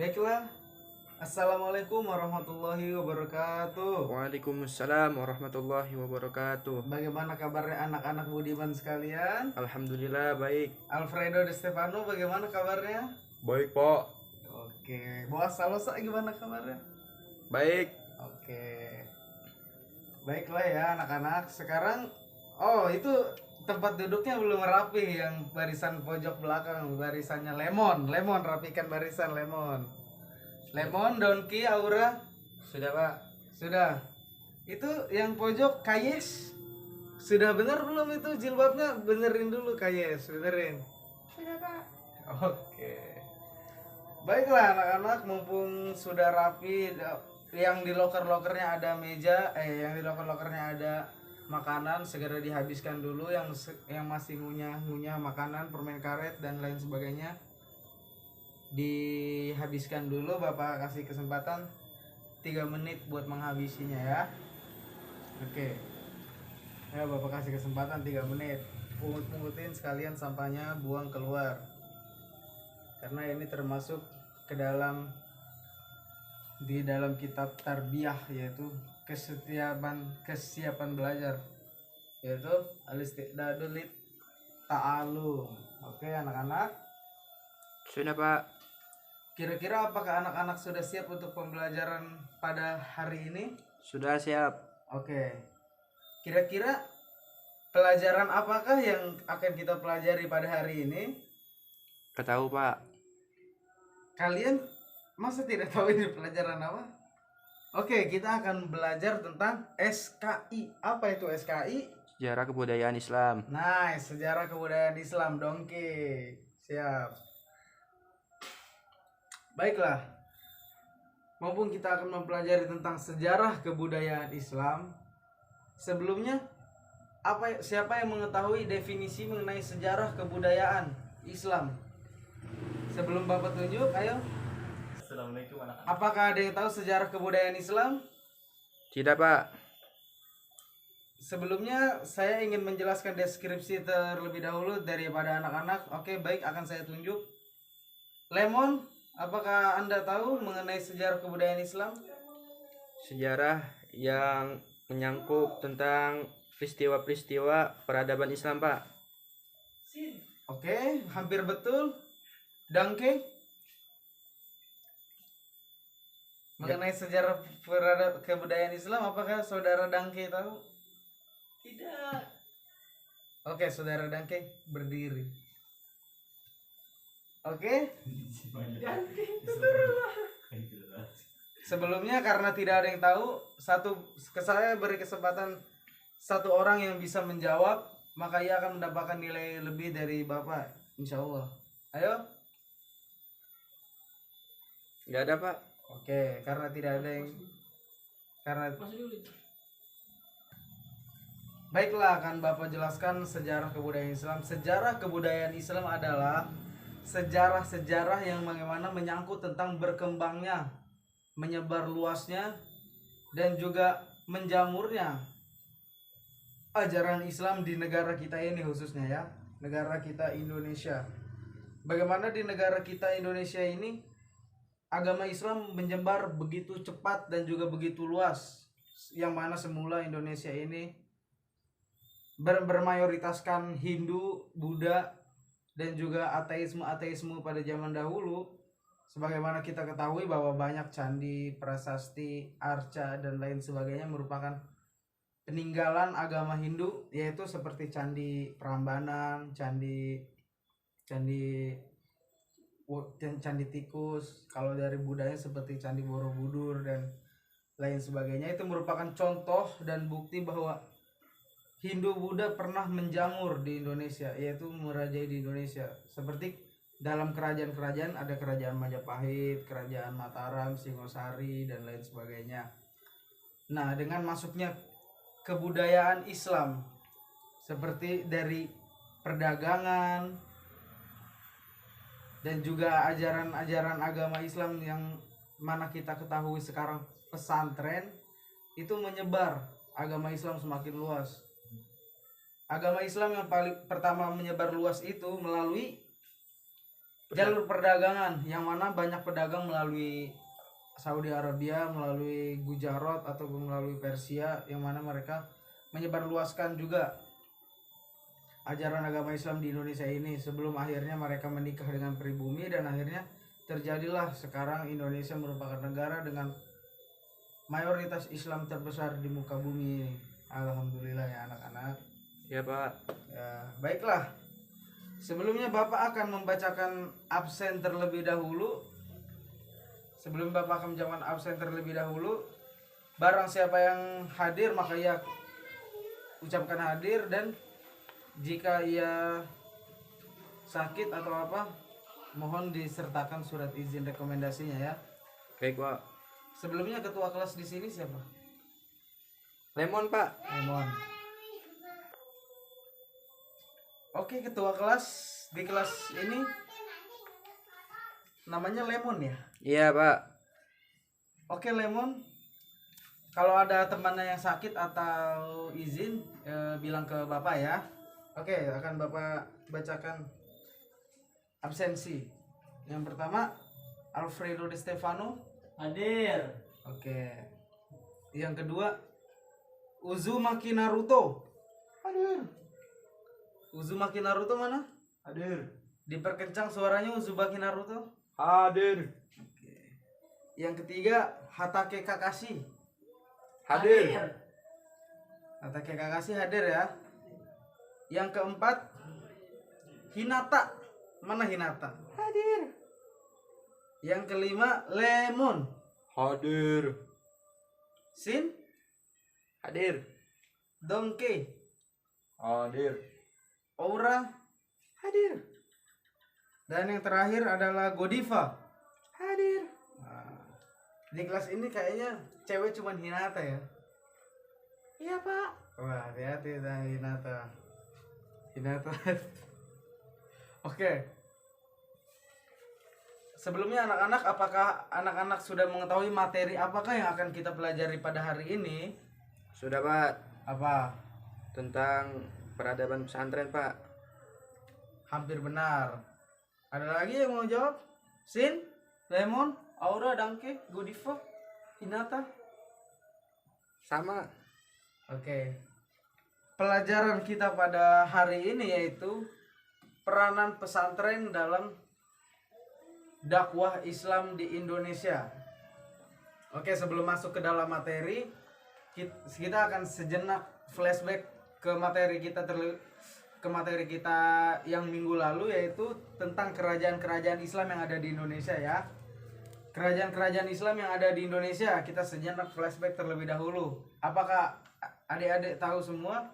Baiklah, Assalamualaikum warahmatullahi wabarakatuh. Waalaikumsalam warahmatullahi wabarakatuh. Bagaimana kabarnya anak-anak budiman sekalian? Alhamdulillah baik. Alfredo De Stefano bagaimana kabarnya? Baik, Pak. Oke, Boas Salosa gimana kabarnya? Baik. Oke. Baiklah ya anak-anak. Sekarang itu tempat duduknya belum rapi, yang barisan pojok belakang, barisannya lemon, rapikan barisan lemon. Lemon, Donki, Aura. Sudah, Pak. Sudah. Itu yang pojok Kayes. Sudah benar belum itu jilbabnya? Benerin dulu Kayes, benerin. Sudah, Pak. Oke. Baiklah anak-anak, mumpung sudah rapi, yang di loker-lokernya ada meja, yang di loker-lokernya ada makanan, segera dihabiskan dulu. Yang masih ngunyah makanan, permen karet dan lain sebagainya, dihabiskan dulu. Bapak kasih kesempatan 3 menit buat menghabisinya ya. Oke. Ya, Bapak kasih kesempatan 3 menit. Pungut-pungutin sekalian sampahnya, buang keluar. Karena ini termasuk ke dalam di dalam kitab tarbiyah, yaitu kesiapan belajar, yaitu al-isti'dadul lit ta'alum. Oke anak-anak, Sudah, Pak. kira-kira apakah anak-anak sudah siap untuk pembelajaran pada hari ini? Sudah siap. Oke. Kira-kira pelajaran apakah yang akan kita pelajari pada hari ini? Ketahu, Pak. Kalian masa tidak tahu ini pelajaran apa? Oke, kita akan belajar tentang SKI. Apa itu SKI? Sejarah kebudayaan Islam. Nice, sejarah kebudayaan Islam, Dongki. Siap. Baiklah, mumpung kita akan mempelajari tentang sejarah kebudayaan Islam, sebelumnya siapa yang mengetahui definisi mengenai sejarah kebudayaan Islam? Sebelum Bapak tunjuk, ayo. Assalamualaikum anak-anak. Apakah ada yang tahu sejarah kebudayaan Islam? Tidak, Pak. Sebelumnya saya ingin menjelaskan deskripsi terlebih dahulu daripada anak-anak. Oke, baik, akan saya tunjuk. Lemon, apakah Anda tahu mengenai sejarah kebudayaan Islam? Sejarah yang menyangkut tentang peristiwa-peristiwa peradaban Islam, Pak. Oke, hampir betul. Dangke, mengenai sejarah kebudayaan Islam, apakah saudara Dangke tahu? Tidak. Oke, saudara Dangke berdiri. Oke. Sebelumnya karena tidak ada yang tahu, saya beri kesempatan satu orang yang bisa menjawab, maka ia akan mendapatkan nilai lebih dari Bapak, insya Allah. Ayo. Nggak ada, Pak. Oke, karena tidak ada yang Baiklah, akan Bapak jelaskan sejarah kebudayaan Islam. Sejarah kebudayaan Islam adalah sejarah-sejarah yang bagaimana menyangkut tentang berkembangnya, menyebar luasnya, dan juga menjamurnya ajaran Islam di negara kita ini, khususnya ya, negara kita Indonesia. Bagaimana di negara kita Indonesia ini agama Islam menyebar begitu cepat dan juga begitu luas, yang mana semula Indonesia ini bermayoritaskan Hindu, Buddha, dan juga ateisme pada zaman dahulu. Sebagaimana kita ketahui bahwa banyak candi, prasasti, arca, dan lain sebagainya merupakan peninggalan agama Hindu, yaitu seperti candi Prambanan, candi tikus. Kalau dari Buddhanya seperti candi Borobudur dan lain sebagainya. Itu merupakan contoh dan bukti bahwa Hindu Buddha pernah menjamur di Indonesia, yaitu merajai di Indonesia. Seperti dalam kerajaan-kerajaan, ada kerajaan Majapahit, kerajaan Mataram, Singosari, dan lain sebagainya. Nah, dengan masuknya kebudayaan Islam, seperti dari perdagangan dan juga ajaran-ajaran agama Islam yang mana kita ketahui sekarang pesantren, itu menyebar. Agama Islam semakin luas. Agama Islam yang paling pertama menyebar luas itu melalui jalur perdagangan yang mana banyak pedagang melalui Saudi Arabia, melalui Gujarat ataupun melalui Persia, yang mana mereka menyebarluaskan juga ajaran agama Islam di Indonesia ini sebelum akhirnya mereka menikah dengan pribumi, dan akhirnya terjadilah sekarang Indonesia merupakan negara dengan mayoritas Islam terbesar di muka bumi ini. Alhamdulillah ya anak-anak. Ya Pak. Ya, baiklah. Sebelumnya Bapak akan membacakan absen terlebih dahulu. Sebelum Bapak akan menjawab absen terlebih dahulu, barang siapa yang hadir maka ia ucapkan hadir, dan jika ia sakit atau apa, mohon disertakan surat izin rekomendasinya ya. Baik Pak. Sebelumnya ketua kelas di sini siapa? Lemon Pak. Lemon. Oke, ketua kelas di kelas ini namanya Lemon ya? Iya Pak. Oke Lemon, kalau ada temannya yang sakit atau izin bilang ke Bapak ya. Oke, akan Bapak bacakan absensi. Yang pertama, Alfredo De Stefano. Hadir. Oke. Yang kedua, Uzumaki Naruto. Hadir. Uzumaki Naruto mana? Hadir. Diperkencang suaranya, Uzumaki Naruto. Hadir. Oke. Yang ketiga, Hatake Kakashi. Hadir. Hatake Kakashi hadir ya. Yang keempat, Hinata. Mana Hinata? Hadir. Yang kelima, Lemon. Hadir. Sin, Hadir. Donkey, Hadir. Aura, Hadir. dan yang terakhir adalah Godiva. Hadir. Nah, di kelas ini kayaknya cewek cuman Hinata ya. Iya Pak. Wah, hati-hati dengan Hinata. Hinata. Oke. Sebelumnya anak-anak, apakah anak-anak sudah mengetahui materi apakah yang akan kita pelajari pada hari ini? Sudah Pak. Apa? Tentang peradaban pesantren Pak. Hampir benar. Ada lagi yang mau jawab? Sin, Lemon, Aura, Dangke, Godiva, Hinata. Sama. Oke. Pelajaran kita pada hari ini yaitu peranan pesantren dalam dakwah Islam di Indonesia. Oke, sebelum masuk ke dalam materi, kita akan sejenak flashback ke materi kita yang minggu lalu, yaitu tentang kerajaan-kerajaan Islam yang ada di Indonesia ya. Kerajaan-kerajaan Islam yang ada di Indonesia, kita sejenak flashback terlebih dahulu. Apakah adik-adik tahu semua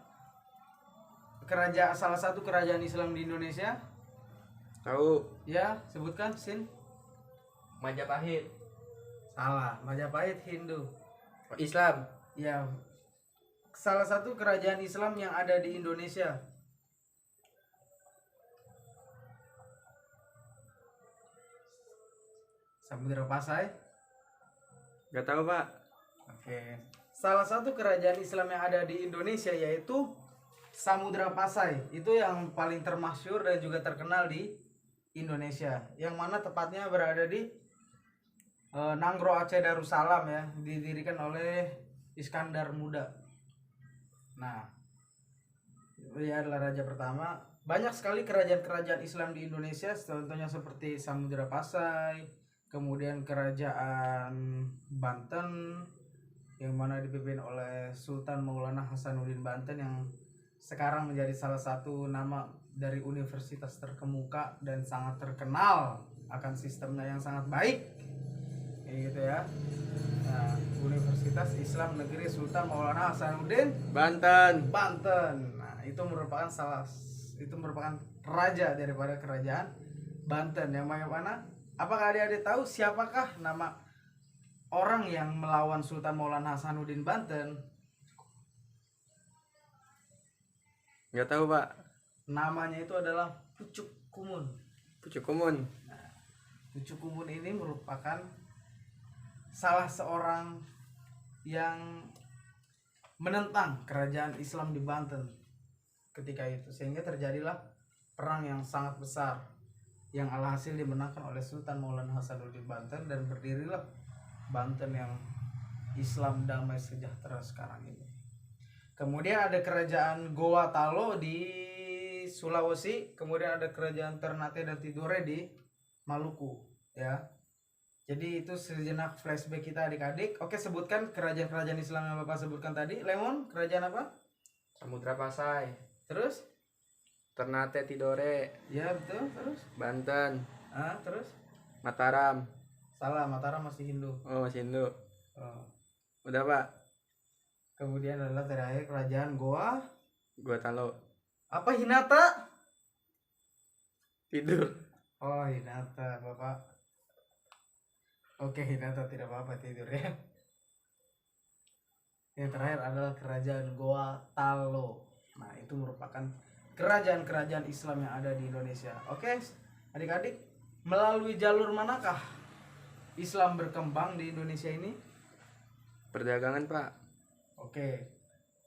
salah satu kerajaan Islam di Indonesia? Tahu. Ya, sebutkan Sin. Majapahit. Salah, Majapahit Hindu. Islam. Ya, salah satu kerajaan Islam yang ada di Indonesia. Samudra Pasai. Gak tahu Pak. Oke. Salah satu kerajaan Islam yang ada di Indonesia yaitu Samudra Pasai. Itu yang paling termasyhur dan juga terkenal di Indonesia. Yang mana tepatnya berada di Nanggro Aceh Darussalam ya, didirikan oleh Iskandar Muda. Nah, dia adalah raja pertama. Banyak sekali kerajaan-kerajaan Islam di Indonesia, contohnya seperti Samudra Pasai, kemudian kerajaan Banten yang mana dipimpin oleh Sultan Maulana Hasanuddin Banten, yang sekarang menjadi salah satu nama dari universitas terkemuka dan sangat terkenal akan sistemnya yang sangat baik. Kayak gitu ya. Nah, Universitas Islam Negeri Sultan Maulana Hasanuddin Banten. Banten. Nah, itu merupakan raja daripada kerajaan Banten yang mana? Apakah adik-adik tahu siapakah nama orang yang melawan Sultan Maulana Hasanuddin Banten? Gak tahu Pak. Namanya itu adalah Pucuk Kumun. Pucuk Kumun. Pucuk Kumun ini merupakan salah seorang yang menentang kerajaan Islam di Banten ketika itu, sehingga terjadilah perang yang sangat besar yang alhasil dimenangkan oleh Sultan Maulana Hasanuddin Banten, dan berdirilah Banten yang Islam damai sejahtera sekarang ini. Kemudian ada kerajaan Goa Talo di Sulawesi, kemudian ada kerajaan Ternate dan Tidore di Maluku, ya. Jadi itu sejenak flashback kita adik-adik. Oke, sebutkan kerajaan-kerajaan Islam yang Bapak sebutkan tadi. Lemon, kerajaan apa? Samudra Pasai, Terus? Ternate Tidore, Ya, betul. Terus? Banten, Terus? Mataram. Salah, Mataram masih Hindu. Oh, masih Indo. Oh. Udah pak. Kemudian adalah terakhir kerajaan Goa. Gua Talo. Apa, Hinata? Tidur. Oh, Hinata, Bapak. Oke, Hinata tidak apa-apa tidur ya. Yang terakhir adalah kerajaan Goa Talo. Nah, itu merupakan kerajaan-kerajaan Islam yang ada di Indonesia. Oke, adik-adik, melalui jalur manakah Islam berkembang di Indonesia ini? Perdagangan pak. Oke,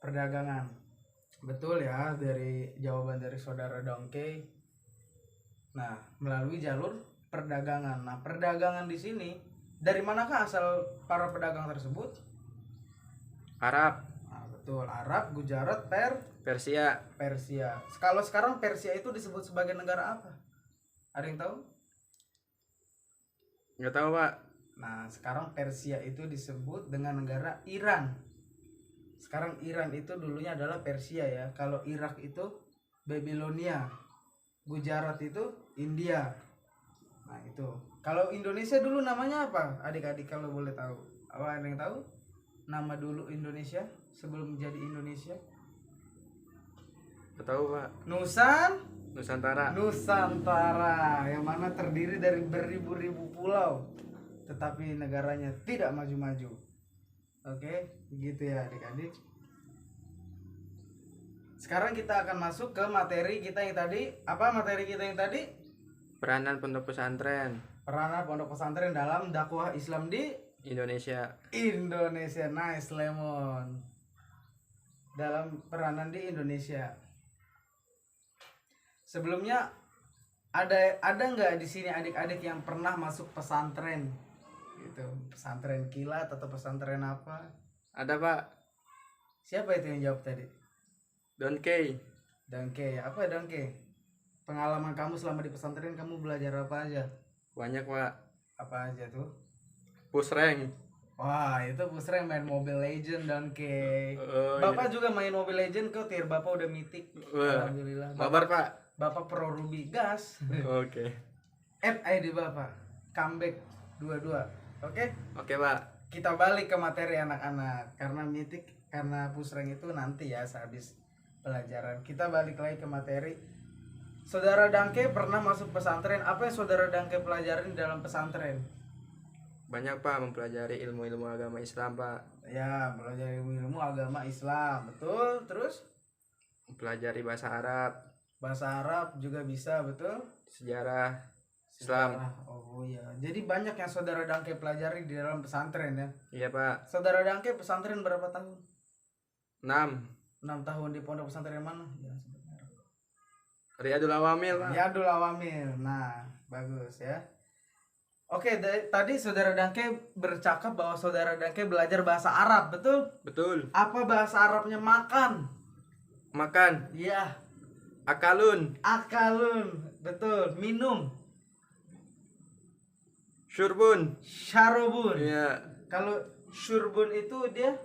perdagangan. Betul ya, dari jawaban dari saudara Dongke. Nah, melalui jalur perdagangan. Nah, perdagangan di sini dari manakah asal para pedagang tersebut? Arab. Nah, betul, Arab, Gujarat, Persia. Persia. Kalau sekarang Persia itu disebut sebagai negara apa? Ada yang tahu? Nggak tahu pak. Nah, sekarang Persia itu disebut dengan negara Iran. Sekarang Iran itu dulunya adalah Persia ya. Kalau Irak itu Babilonia. Gujarat itu India. Nah, itu. Kalau Indonesia dulu namanya apa? Adik-adik kalau boleh tahu. Apa ada yang tahu? Nama dulu Indonesia sebelum menjadi Indonesia? Nggak tahu pak. Nusantara, yang mana terdiri dari beribu-ribu pulau, tetapi negaranya tidak maju-maju. Oke, begitu ya adik-adik. Sekarang kita akan masuk ke materi kita yang tadi. Apa materi kita yang tadi? Peranan pondok pesantren Peranan pondok pesantren dalam dakwah Islam di Indonesia. Indonesia. Nice, Lemon. Dalam peranan di Indonesia. Sebelumnya ada nggak di sini adik-adik yang pernah masuk pesantren gitu, pesantren kilat atau pesantren apa? Ada pak. Siapa itu yang jawab tadi? Donkey. Dangke. Apa Dangke? Pengalaman kamu selama di pesantren, kamu belajar apa aja? Banyak pak. Apa aja tuh? Push rank. Wah, itu pusreng main Mobile Legend Dangke. Oh, Bapak juga main Mobile Legend kok, Tir. Bapak udah mythic. Wah. Alhamdulillah. Mabar pak. Bapak Pro Ruby gas. Oke. Add ID Bapak. Comeback 22. Oke? Oke pak. Kita balik ke materi anak-anak. Karena mythic, karena pusreng itu nanti ya sehabis pelajaran. Kita balik lagi ke materi. Saudara Dangke pernah masuk pesantren. Apa yang saudara Dangke pelajarin dalam pesantren? Banyak pak, mempelajari ilmu-ilmu agama Islam pak. Ya, belajar ilmu agama Islam. Betul. Terus Mempelajari bahasa Arab, bahasa Arab juga bisa, betul? sejarah Islam. Sejarah. Oh iya. Jadi banyak yang saudara Dangke pelajari di dalam pesantren ya. Iya pak. Saudara Dangke pesantren berapa tahun? 6. 6 tahun di pondok pesantren mana? Ya, sebenarnya. Riyadul Awamil pak. Riyadul Awamil. Nah, bagus ya. Oke, tadi saudara Dangke bercakap bahwa saudara Dangke belajar bahasa Arab, betul? Betul. Apa bahasa Arabnya makan? Makan. Iya, Akalun. akalun, betul. Minum, Syurbun. syarobun. Iya. Kalau syurbun itu dia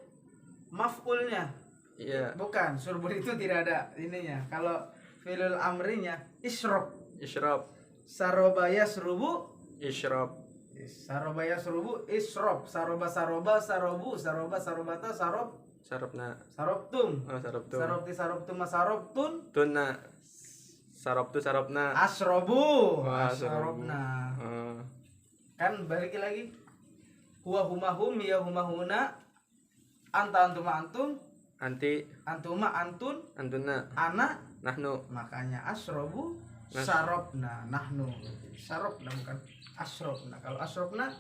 maf'ulnya. Iya. Bukan, syurbun itu tidak ada ininya. Kalau fi'lul amrinya isrob. Isyrab. Sarobaya serubu. Isyrab. Saroba yasrubu isrob. Saroba saroba sarobu. Saroba sarobata sarob. Sarabna. Sarobtum. Oh, sarabtu. Sarobti sarobtum sarobtun. Tunna. Sarabtu sarabna. Asrobu. Wah, Asrobna. Oh. Kan balik lagi. Huwa humahum ya humahuna. Anta antuma antum. Anti. Antuma antun. Antuna. Ana. Nahnu. Makanya asrobu. Sarobna. Nahnu. Sarobna bukan asrobna. Kalau asrobna,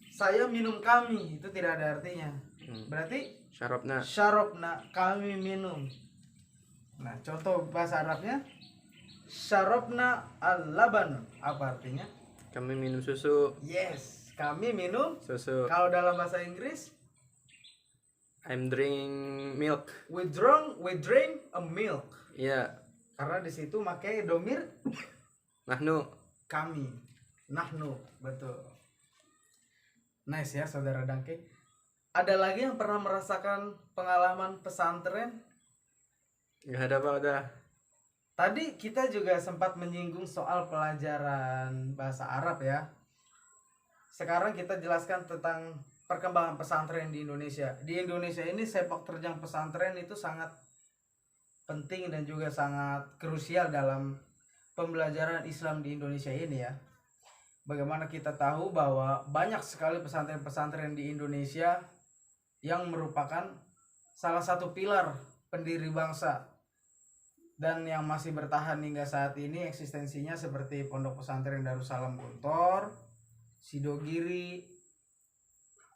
saya minum kami, itu tidak ada artinya. Berarti Syarabna. syarobna, kami minum. Nah, contoh bahasa Arabnya Syarabna al-laban. Apa artinya? Kami minum susu. Yes, kami minum. Susu. Kalau dalam bahasa Inggris, I'm drink milk. we drink a milk. Iya. Karena di situ pakai domir Nahnu. kami. Nahnu, betul. Nice ya saudara Dangke. Ada lagi yang pernah merasakan pengalaman pesantren? Nggak ada pak, udah. Tadi kita juga sempat menyinggung soal pelajaran bahasa Arab ya. Sekarang kita jelaskan tentang perkembangan pesantren di Indonesia. Di Indonesia ini sepak terjang pesantren itu sangat penting dan juga sangat krusial dalam pembelajaran Islam di Indonesia ini ya. Bagaimana kita tahu bahwa banyak sekali pesantren-pesantren di Indonesia yang merupakan salah satu pilar pendiri bangsa dan yang masih bertahan hingga saat ini eksistensinya seperti Pondok Pesantren Darussalam Gontor, Sidogiri,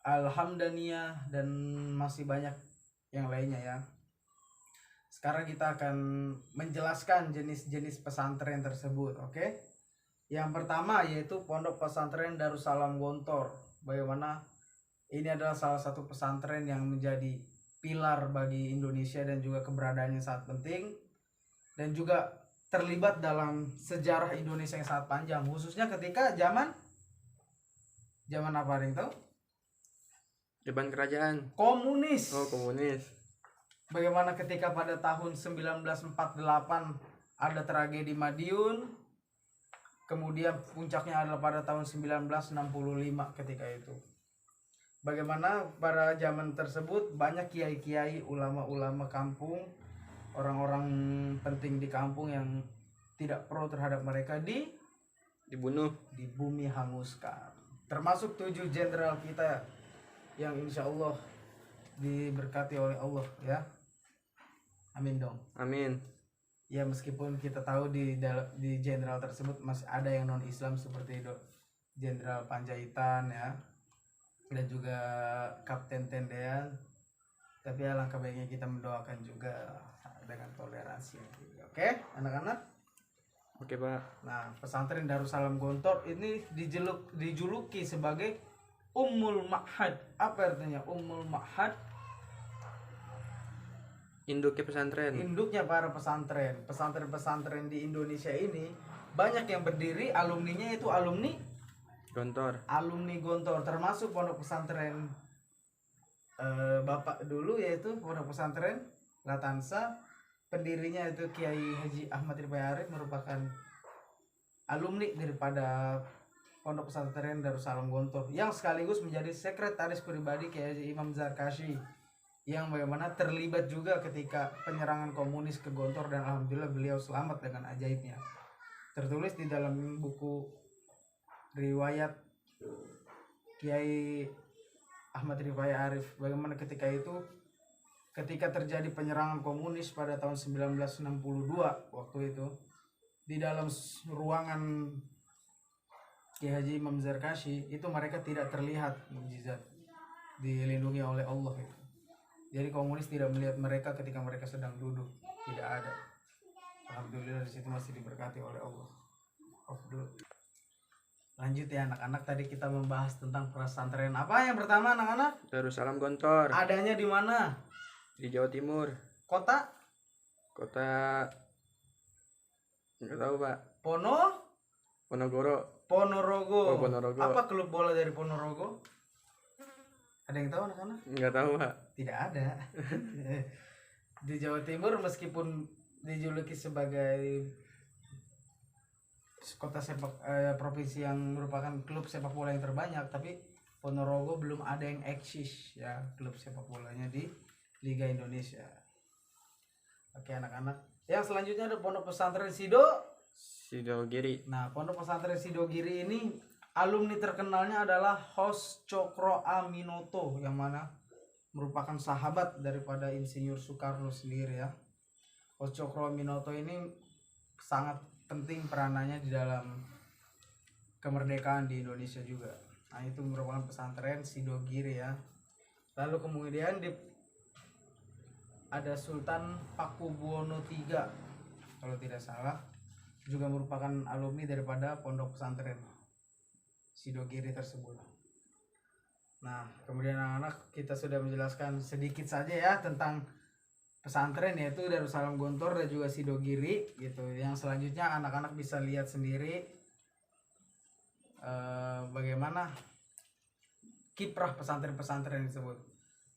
Alhamdulillah dan masih banyak yang lainnya ya. Sekarang kita akan menjelaskan jenis-jenis pesantren tersebut, oke? Yang pertama yaitu Pondok Pesantren Darussalam Gontor. Bagaimana ini adalah salah satu pesantren yang menjadi pilar bagi Indonesia dan juga keberadaannya sangat penting dan juga terlibat dalam sejarah Indonesia yang sangat panjang, khususnya ketika zaman apa yang tahu? Depan kerajaan. Komunis. Oh, komunis. Bagaimana ketika pada tahun 1948 ada tragedi Madiun, kemudian puncaknya adalah pada tahun 1965 ketika itu. Bagaimana pada zaman tersebut banyak kiai-kiai, ulama-ulama kampung, orang-orang penting di kampung yang tidak pro terhadap mereka Dibunuh. di bumi hanguskan. Termasuk 7 jenderal kita yang insya Allah diberkati oleh Allah ya. Amin dong. Amin. Ya meskipun kita tahu di jenderal tersebut masih ada yang non Islam seperti Jenderal Panjaitan ya, dan juga Kapten Tendean, tapi alangkah baiknya kita mendoakan juga dengan toleransi. Oke anak-anak. Oke pak. Nah pesantren Darussalam Gontor ini dijuluki sebagai Ummul Ma'had. Apa artinya Ummul Ma'had? Induknya pesantren. Induknya para pesantren. Pesantren-pesantren di Indonesia ini banyak yang berdiri alumninya itu alumni Gontor, termasuk pondok pesantren Bapak dulu yaitu pondok pesantren Latansa, pendirinya itu Kiai Haji Ahmad Rifai Arif merupakan alumni daripada pondok pesantren Darussalam Gontor yang sekaligus menjadi sekretaris pribadi Kiai Haji Imam Zarkashi yang bagaimana terlibat juga ketika penyerangan komunis ke Gontor dan alhamdulillah beliau selamat dengan ajaibnya. Tertulis di dalam buku riwayat Kiai Ahmad Rifai Arif bagaimana ketika terjadi penyerangan komunis pada tahun 1962 waktu itu di dalam ruangan Kiai Haji Imam Zarkashi itu mereka tidak terlihat mukjizat, dilindungi oleh Allah itu. Jadi komunis tidak melihat mereka ketika mereka sedang duduk, tidak ada. Alhamdulillah di situ masih diberkati oleh Allah. Lanjut ya anak-anak, tadi kita membahas tentang pesantren. Apa yang pertama anak-anak? Darussalam Gontor. Adanya di mana? Di Jawa Timur. Kota? Nggak tahu pak. Ponorogo. Oh, Ponorogo. Apa klub bola dari Ponorogo? Ada yang tahu anak-anak? Nggak tahu pak. Tidak ada. Di Jawa Timur meskipun dijuluki sebagai kota provinsi yang merupakan klub sepak bola yang terbanyak, tapi Ponorogo belum ada yang eksis ya klub sepak bolanya di Liga Indonesia. Oke anak-anak. Yang selanjutnya ada Pondok Pesantren Sidogiri. Nah, Pondok Pesantren Sidogiri ini alumni terkenalnya adalah Hos Cokro Aminoto yang mana merupakan sahabat daripada Insinyur Soekarno sendiri ya. Hos Cokro Aminoto ini sangat penting peranannya di dalam kemerdekaan di Indonesia juga. Nah, itu merupakan pesantren Sidogiri ya. Lalu kemudian ada Sultan Pakubuwono III kalau tidak salah. juga merupakan alumni daripada pondok pesantren Sidogiri tersebut. Nah, kemudian anak-anak kita sudah menjelaskan sedikit saja ya tentang pesantren, yaitu Darussalam Gontor dan juga Sidogiri gitu. Yang selanjutnya anak-anak bisa lihat sendiri bagaimana kiprah pesantren-pesantren tersebut.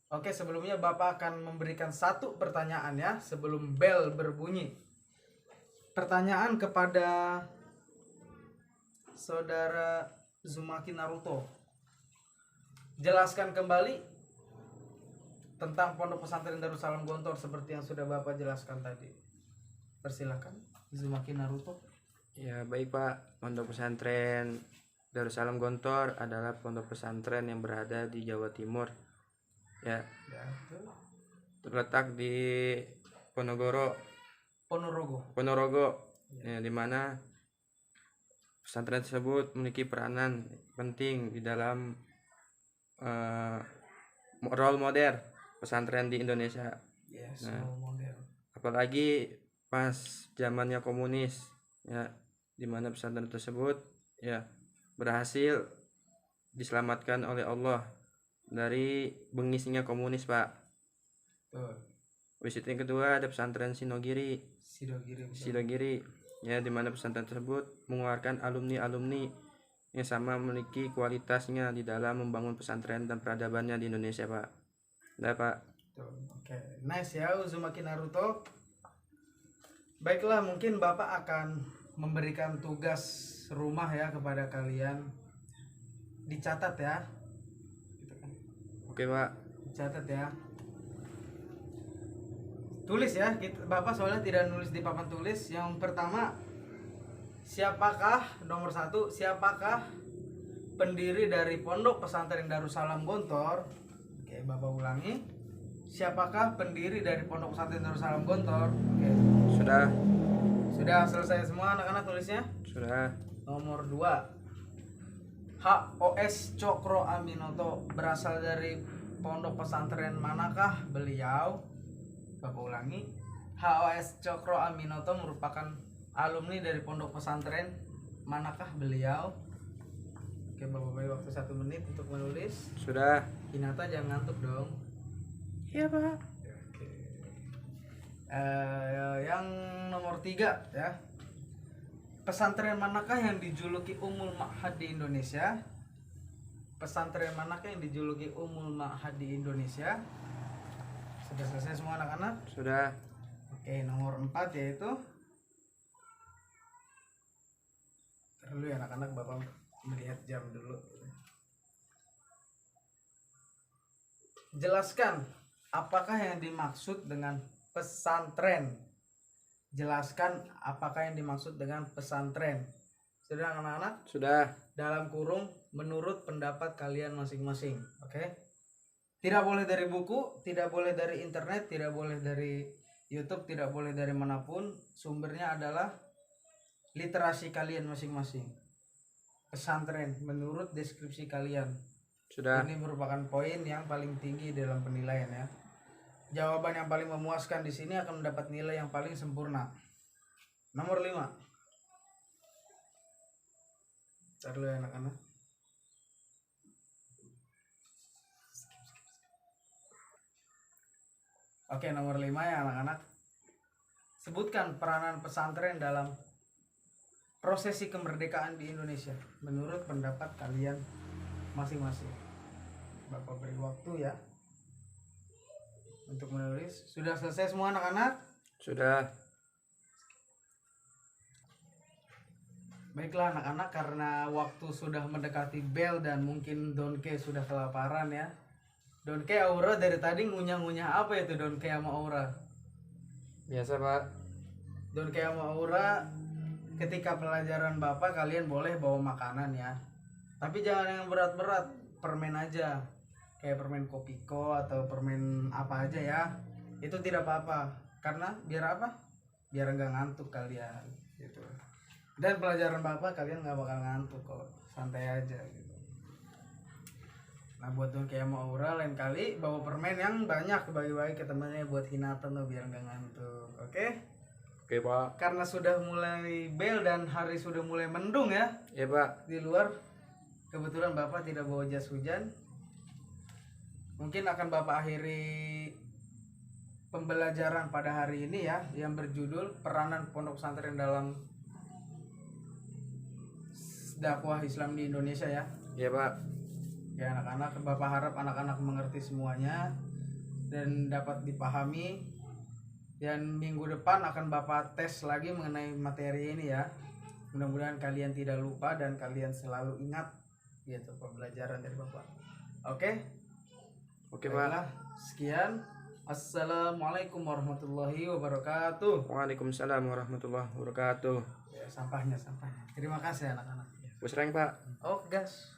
Oke, sebelumnya Bapak akan memberikan satu pertanyaan ya sebelum bel berbunyi. Pertanyaan kepada Saudara Uzumaki Naruto. Jelaskan kembali tentang pondok pesantren Darussalam Gontor seperti yang sudah Bapak jelaskan tadi. Persilakan Uzumaki Naruto. Ya baik Pak, pondok pesantren Darussalam Gontor adalah pondok pesantren yang berada di Jawa Timur. Ya, Ya, itu. terletak di Ponorogo, ya, di mana pesantren tersebut memiliki peranan penting di dalam role model pesantren di Indonesia. Yes, Nah, model. apalagi pas zamannya komunis, ya, di mana pesantren tersebut ya berhasil diselamatkan oleh Allah dari bengisnya komunis, Pak. Tuh, Habis itu yang kedua ada pesantren Sidogiri, Sidogiri. ya, di mana pesantren tersebut mengeluarkan alumni-alumni yang sama memiliki kualitasnya di dalam membangun pesantren dan peradabannya di Indonesia, Pak. Nah, Pak. Tuh, oke. Nice ya Uzumaki Naruto. Baiklah, mungkin Bapak akan memberikan tugas rumah ya kepada kalian. Dicatat ya. Gitu kan. Oke, Pak. Dicatat ya. Tulis ya, Bapak soalnya tidak nulis di papan tulis. Yang pertama, nomor 1, siapakah pendiri dari Pondok Pesantren Darussalam Gontor? Oke, Bapak ulangi. Siapakah pendiri dari Pondok Pesantren Darussalam Gontor? Oke. Sudah selesai semua anak-anak tulisnya? Sudah. Nomor 2, HOS Cokro Aminoto berasal dari pondok pesantren manakah beliau? Bapak ulangi. HOS Cokro Aminoto merupakan alumni dari pondok pesantren manakah beliau? Oke, Bapak beri waktu 1 menit untuk menulis. Sudah. Hinata jangan ngantuk dong. Iya, Pak. Oke. Yang nomor 3 ya. Pesantren manakah yang dijuluki Ummul Ma'had di Indonesia? Pesantren manakah yang dijuluki Ummul Ma'had di Indonesia? Sudah selesai semua anak-anak? Sudah. Oke, nomor 4 yaitu dulu ya anak-anak, Bapak melihat jam dulu. Jelaskan apakah yang dimaksud dengan pesantren. Jelaskan apakah yang dimaksud dengan pesantren. Sudah anak-anak? Sudah. Dalam kurung menurut pendapat kalian masing-masing. Oke? Tidak boleh dari buku, tidak boleh dari internet, tidak boleh dari YouTube, tidak boleh dari manapun. Sumbernya adalah literasi kalian masing-masing. Pesantren menurut deskripsi kalian. Sudah. Ini merupakan poin yang paling tinggi dalam penilaian ya. Jawaban yang paling memuaskan di sini akan mendapat nilai yang paling sempurna. Nomor 5. Ntar dulu ya anak-anak. Oke, nomor 5 ya anak-anak. Sebutkan peranan pesantren dalam prosesi kemerdekaan di Indonesia menurut pendapat kalian masing-masing. Bapak beri waktu ya untuk menulis. Sudah selesai semua anak-anak? Sudah. Baiklah anak-anak, karena waktu sudah mendekati bel dan mungkin Donke sudah kelaparan ya. Donke Aura dari tadi ngunyah-ngunyah apa itu Donke sama Aura? Biasa, Pak. Donke sama Aura, ketika pelajaran Bapak kalian boleh bawa makanan ya. Tapi jangan yang berat-berat, permen aja. Kayak permen Kopiko atau permen apa aja ya. Itu tidak apa-apa. Karena biar apa? Biar enggak ngantuk kalian gitu. Dan pelajaran Bapak kalian nggak bakal ngantuk kok. Santai aja gitu. Nah, buat tuh kayak mau Aura lain kali bawa permen yang banyak, bagi-bagi ke temennya buat Hinata tuh biar enggak ngantuk. Oke? Oke Pak. Karena sudah mulai bel dan hari sudah mulai mendung ya Ya Pak. di luar. Kebetulan Bapak tidak bawa jas hujan. Mungkin akan Bapak akhiri pembelajaran pada hari ini ya, yang berjudul peranan pondok pesantren dalam dakwah Islam di Indonesia ya. Ya Pak. Ya anak-anak, Bapak harap anak-anak mengerti semuanya dan dapat dipahami. Dan minggu depan akan Bapak tes lagi mengenai materi ini ya. Mudah-mudahan kalian tidak lupa dan kalian selalu ingat gitu pembelajaran dari Bapak. Oke? Oke Baiklah, Pak. sekian. Assalamualaikum warahmatullahi wabarakatuh. Waalaikumsalam warahmatullahi wabarakatuh. Ya, sampahnya. Terima kasih anak-anak. Wes reng Pak. Oh, gas.